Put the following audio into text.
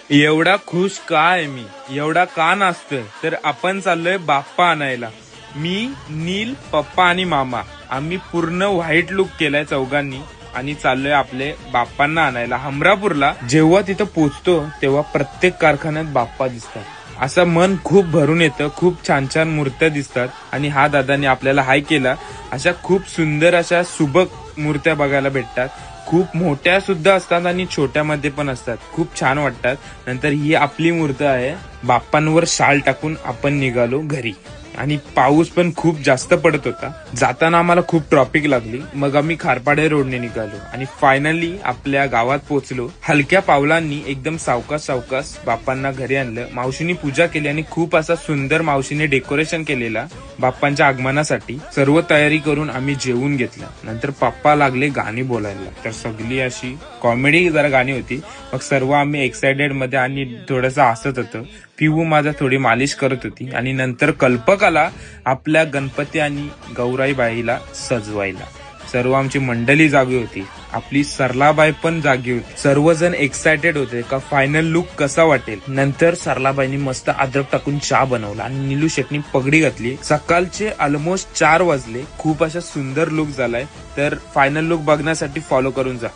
एवढा खुश का आहे मी, एवढा का नाचतोय, तर आपण चाललोय बाप्पा आणायला. मी, नील, पप्पा आणि मामा आम्ही पूर्ण व्हाईट लुक केलाय चौघांनी आणि चाललोय आपले बाप्पांना आणायला हमरापूरला. जेव्हा तिथं पोचतो तेव्हा प्रत्येक कारखान्यात बाप्पा दिसतात. असं मन खूप भरून येतं. खूप छान छान मूर्त्या दिसतात आणि हा दादाने आपल्याला हाय केला. अशा खूप सुंदर अशा सुबक मूर्त्या बघायला भेटतात. खूप मोठ्या सुद्धा असतात आणि छोट्यामध्ये पण असतात. खूप छान वाटतात. नंतर ही आपली मूर्त आहे. बाप्पांवर शाल टाकून आपण निघालो घरी आणि पाऊस पण खूप जास्त पडत होता. जाताना आम्हाला खूप ट्रॉफिक लागली. मग आम्ही खारपाडे रोडने निघालो आणि फायनली आपल्या गावात पोहोचलो. हलक्या पावलांनी एकदम सावकाश सावकाश बाप्पांना घरी आणलं. मावशीने पूजा केली आणि खूप असा सुंदर मावशीने डेकोरेशन केलेला बाप्पांच्या आगमनासाठी. सर्व तयारी करून आम्ही जेवून घेतलं. नंतर पप्पा लागले गाणी बोलायला. तर सगळी अशी कॉमेडी जरा गाणी होती. मग सर्व आम्ही एक्साइटेड मध्ये आणि थोडंसं हसत होतो. पिऊ माझा थोडी मालिश करत होती आणि नंतर कल्पकाला आपल्या गणपती आणि गौराईबाईला सजवायला. सर्व आमची मंडळी जागी होती. आपली सरलाबाई पण जागी होती. सर्वजण एक्सायटेड होते का फायनल लुक कसा वाटेल. नंतर सरलाबाईंनी मस्त अद्रक टाकून चहा बनवला आणि नीलू शेटनी पगडी घातली. सकाळचे ऑलमोस्ट 4 वाजले. खूप अशा सुंदर लुक झालाय. तर फायनल लुक बघण्यासाठी फॉलो करून जा.